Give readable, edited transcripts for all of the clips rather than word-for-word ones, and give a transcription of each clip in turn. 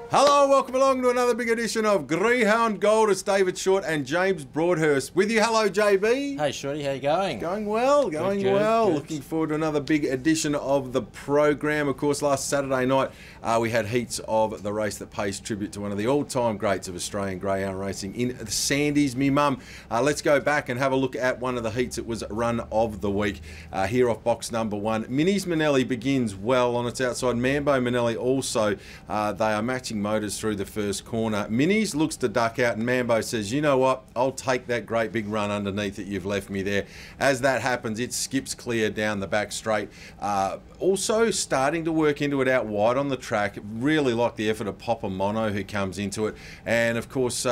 Hello, welcome along to another big edition of Greyhound Gold. It's David Short and James Broadhurst with you. Hello, JB. Hey, Shorty, how you going? Going well, going well. Good. Looking forward to another big edition of the program. Of course, last Saturday night we had heats of the race that pays tribute to one of the all-time greats of Australian greyhound racing in the Sandies, me mum. Let's go back and have a look at one of the heats. It was run of the week here off box number 1. Minis Manelli begins well on its outside. Mambo Manelli also, they are matching motors through the first corner. Minis looks to duck out and Mambo says, you know what, I'll take that great big run underneath that you've left me there. As that happens, it skips clear down the back straight. Also starting to work into it out wide on the track. Really like the effort of Papa Mono who comes into it. And of course,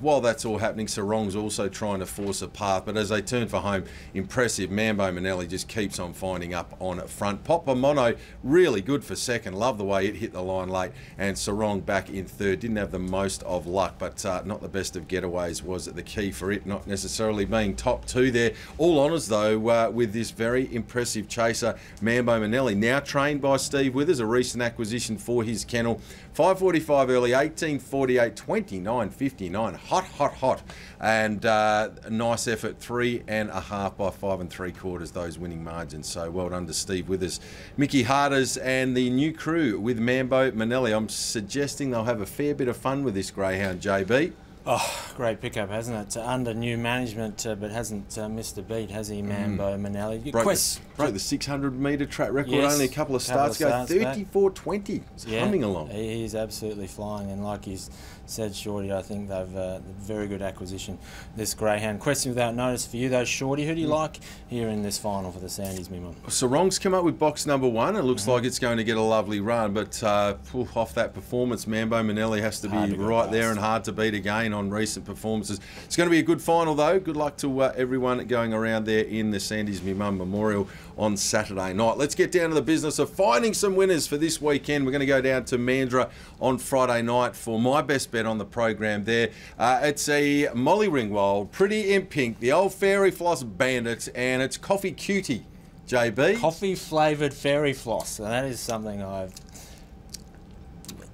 while that's all happening, Sarong's also trying to force a path. But as they turn for home, impressive. Mambo Manelli just keeps on finding up on front. Papa Mono, really good for second. Love the way it hit the line late. And Sarong back in third. Didn't have the most of luck, but not the best of getaways was the key for it, not necessarily being top two there. All honours though with this very impressive chaser, Mambo Manelli, now trained by Steve Withers, a recent acquisition for his kennel. 5:45 early, 18:48, 29:59, hot. And a nice effort, 3.5 by 5 3/4, those winning margins. So well done to Steve Withers, Mickey Harders and the new crew with Mambo Manelli. I'm suggesting they'll have a fair bit of fun with this greyhound, JB. Oh, great pickup, hasn't it? Under new management, but hasn't missed a beat, has he, Mambo Manelli? Broke the 600 metre track record, yes, only a couple of starts ago. 34:20. It's humming along. He's absolutely flying, and like he's said, Shorty, I think they've a very good acquisition, this greyhound. Question without notice for you, though, Shorty. Who do you like here in this final for the Sandies, me mum? Sarong's come up with box number 1. It looks like it's going to get a lovely run, but off that performance, Mambo Manelli has to be right there and hard to beat again on recent performances. It's going to be a good final, though. Good luck to everyone going around there in the Sandies Me Mum Memorial on Saturday night. Let's get down to the business of finding some winners for this weekend. We're going to go down to Mandurah on Friday night for my best bet on the program there. It's a Molly Ringwald, Pretty in Pink, the old Fairy Floss Bandit, and it's Coffee Cutie, JB. Coffee flavoured fairy floss, and that is something I've...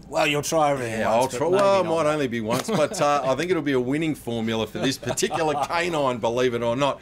Well, you'll try everything once, I'll try. Well, it might only be once, but I think it'll be a winning formula for this particular canine, believe it or not,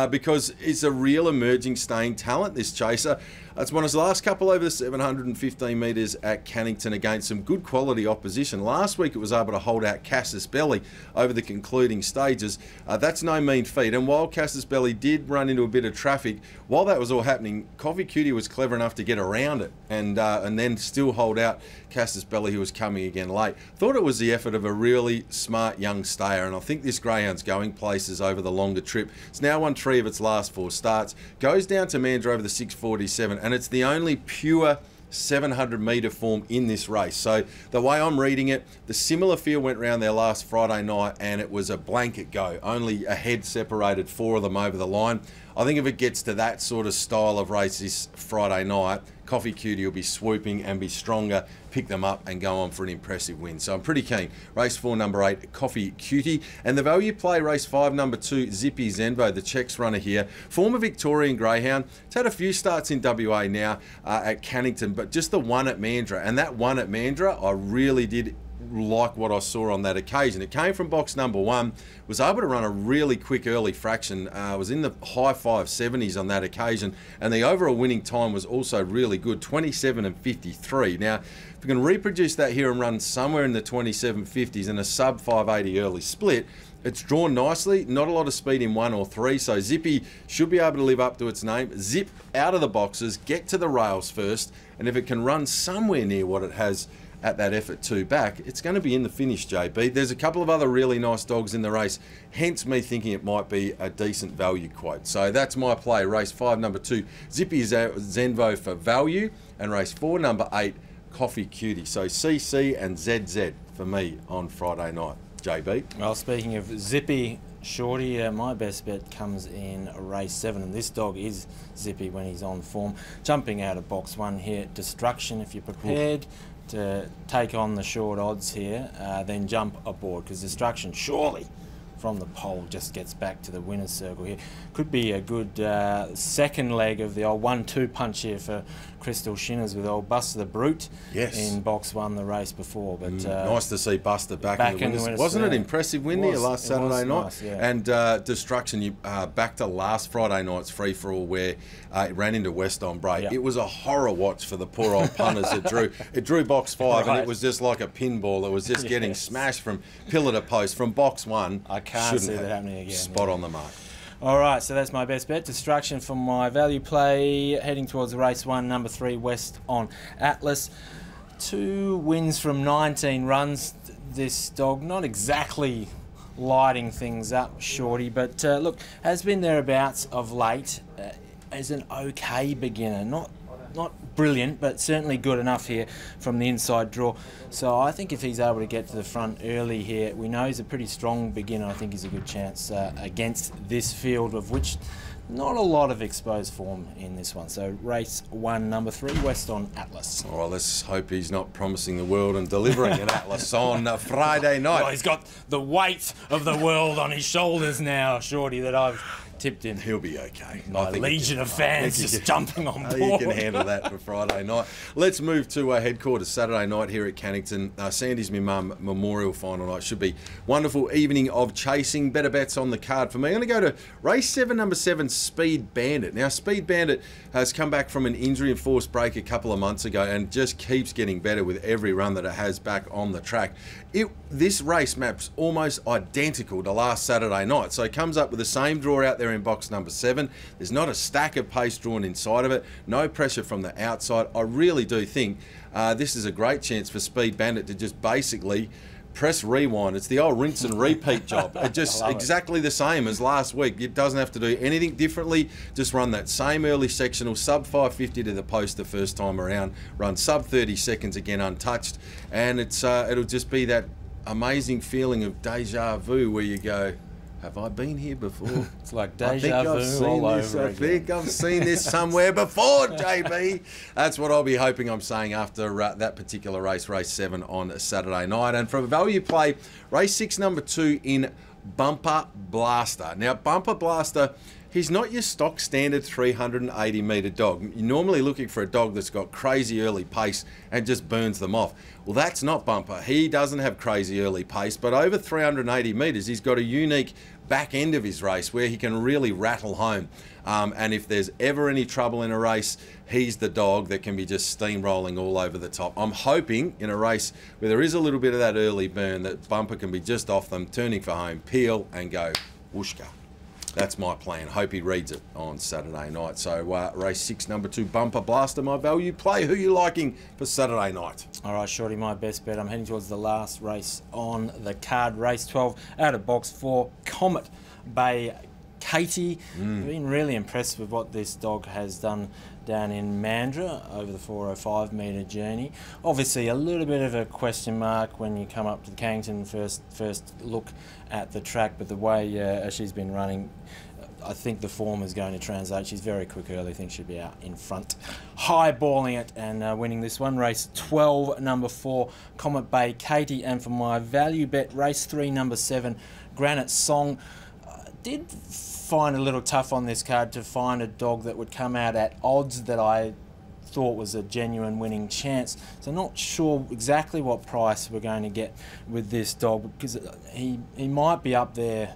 because it's a real emerging staying talent, this chaser. It's won his last couple over the 715 metres at Cannington against some good quality opposition. Last week it was able to hold out Cassis Belly over the concluding stages. That's no mean feat. And while Cassis Belly did run into a bit of traffic, while that was all happening, Coffee Cutie was clever enough to get around it and then still hold out Cassis Belly, who was coming again late. Thought it was the effort of a really smart young stayer, and I think this greyhound's going places over the longer trip. It's now won 3 of its last 4 starts. Goes down to Mandurah over the 6:47, and it's the only pure 700 metre form in this race. So the way I'm reading it, the similar field went round there last Friday night and it was a blanket go. Only a head separated 4 of them over the line. I think if it gets to that sort of style of race this Friday night, Coffee Cutie will be swooping and be stronger, pick them up and go on for an impressive win. So I'm pretty keen. Race 4, number 8, Coffee Cutie. And the value play, race 5, number 2, Zippy Zenvo, the Czechs runner here. Former Victorian greyhound. It's had a few starts in WA now at Cannington, but just the one at Mandurah. And that one at Mandurah, I really did like what I saw on that occasion. It came from box number 1, was able to run a really quick early fraction, was in the high 570s on that occasion, and the overall winning time was also really good, 27:53. Now, if we can reproduce that here and run somewhere in the 27:50s and a sub 580 early split, it's drawn nicely, not a lot of speed in 1 or 3, so Zippy should be able to live up to its name. Zip out of the boxes, get to the rails first, and if it can run somewhere near what it has at that effort 2 back, it's going to be in the finish, JB. There's a couple of other really nice dogs in the race, hence me thinking it might be a decent value quote. So that's my play. Race 5, number 2, Zippy Zenvo for value, and race 4, number 8, Coffee Cutie. So CC and ZZ for me on Friday night, JB. Well, speaking of Zippy, Shorty, my best bet comes in race 7, and this dog is Zippy when he's on form. Jumping out of box 1 here, Destruction, if you're prepared to take on the short odds here, then jump aboard, because Destruction surely from the pole, just gets back to the winner's circle here. Could be a good second leg of the old 1-2 punch here for Crystal Shinners with old Buster the Brute in box 1 the race before. But nice to see Buster back in the winners. Wasn't it impressive win there last Saturday night? Nice, And Destruction, you back to last Friday night's free-for-all where it ran into West on break. Yep. It was a horror watch for the poor old punters. It drew box 5 and it was just like a pinball. It was just getting smashed from pillar to post from box 1. I can't see that happening again. Spot on the mark. All right, so that's my best bet. Destruction for my value play, heading towards race 1, number 3, West on Atlas. 2 wins from 19 runs. This dog, not exactly lighting things up, Shorty, but look, has been thereabouts of late as an okay beginner. Not brilliant, but certainly good enough here from the inside draw. So I think if he's able to get to the front early here, we know he's a pretty strong beginner. I think he's a good chance against this field, of which not a lot of exposed form in this one. So race 1, number 3, West on Atlas. All right, let's hope he's not promising the world and delivering an Atlas on a Friday night. Well, he's got the weight of the world on his shoulders now, Shorty, that I've tipped in. He'll be okay. My legion of fans just jumping on board. You can handle that for Friday night. Let's move to headquarters Saturday night here at Cannington. Sandy's My Mum Memorial Final night. Should be wonderful evening of chasing. Better bets on the card for me. I'm going to go to race 7, number 7, Speed Bandit. Now, Speed Bandit has come back from an injury and forced break a couple of months ago and just keeps getting better with every run that it has back on the track. This race map's almost identical to last Saturday night. So it comes up with the same draw out there in box number 7. There's not a stack of pace drawn inside of it. No pressure from the outside. I really do think this is a great chance for Speed Bandit to just basically press rewind. It's the old rinse and repeat job. It just exactly the same as last week. It doesn't have to do anything differently. Just run that same early sectional, sub 550 to the post the first time around. Run sub 30 seconds again untouched. And it'll just be that amazing feeling of deja vu where you go, have I been here before? It's like deja vu all over again. I think I've seen this somewhere before, JB. That's what I'll be hoping I'm saying after that particular race, race 7 on Saturday night. And for a value play, race 6, number 2 in Bumper Blaster. Now, Bumper Blaster, he's not your stock standard 380 metre dog. You're normally looking for a dog that's got crazy early pace and just burns them off. Well, that's not Bumper. He doesn't have crazy early pace, but over 380 metres, he's got a unique back end of his race where he can really rattle home. And if there's ever any trouble in a race, he's the dog that can be just steamrolling all over the top. I'm hoping in a race where there is a little bit of that early burn that Bumper can be just off them, turning for home, peel and go whooshka. That's my plan. Hope he reads it on Saturday night. So race 6, number 2, Bumper Blaster, my value play. Who are you liking for Saturday night? All right, Shorty, my best bet. I'm heading towards the last race on the card. Race 12, out of box 4, Comet Bay Katie. Been really impressed with what this dog has done down in Mandurah over the 405 metre journey. Obviously a little bit of a question mark when you come up to the Cannington first look at the track, but the way she's been running, I think the form is going to translate. She's very quick early. I think she'll be out in front, high-balling it and winning this one. Race 12, number 4, Comet Bay Katie. And for my value bet, race 3, number 7, Granite Song. Did find a little tough on this card to find a dog that would come out at odds that I thought was a genuine winning chance. So not sure exactly what price we're going to get with this dog, because he might be up there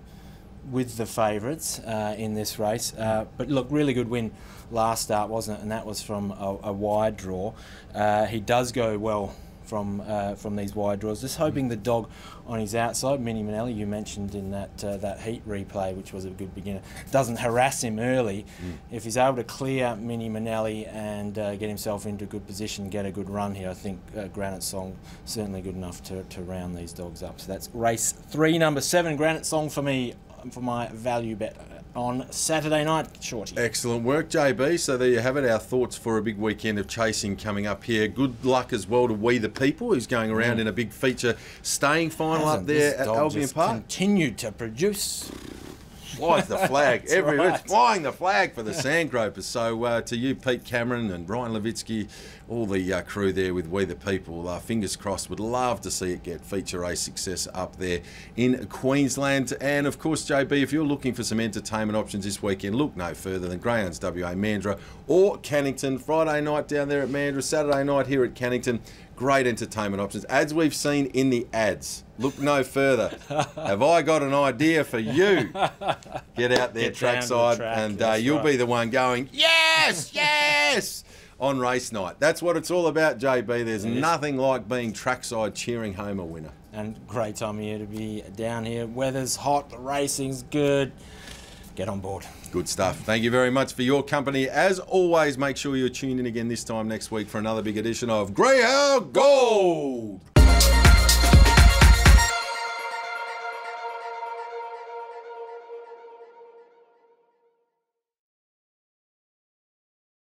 with the favourites in this race. But look, really good win last start, wasn't it? And that was from a wide draw. He does go well from these wide draws. Just hoping the dog on his outside, Mini Manelli, you mentioned in that heat replay, which was a good beginner, doesn't harass him early. If he's able to clear Mini Manelli and get himself into a good position, get a good run here, I think Granite Song certainly good enough to round these dogs up. So that's race 3, number 7, Granite Song for me, for my value bet on Saturday night, Shorty. Excellent work, JB. So there you have it, our thoughts for a big weekend of chasing coming up here. Good luck as well to We the People, who's going around in a big feature staying final up there at Albion Park. Continued to produce. flies the flag. That's Everywhere. right. It's flying the flag for the Sandgropers. So to you, Pete Cameron and Ryan Levitsky, all the crew there with We the People, fingers crossed, would love to see it get feature race success up there in Queensland. And of course, JB, if you're looking for some entertainment options this weekend, look no further than Greyhounds WA Mandurah or Cannington. Friday night down there at Mandurah, Saturday night here at Cannington. Great entertainment options. As we've seen in the ads. Look no further. Have I got an idea for you? Get out there, Get down to the trackside, track, and that's you'll right. be the one going, yes, yes, on race night. That's what it's all about, JB. There's nothing like being trackside cheering home a winner. And great time of year to be down here. Weather's hot, the racing's good. Get on board. Good stuff. Thank you very much for your company. As always, make sure you're tuned in again this time next week for another big edition of Greyhound Gold.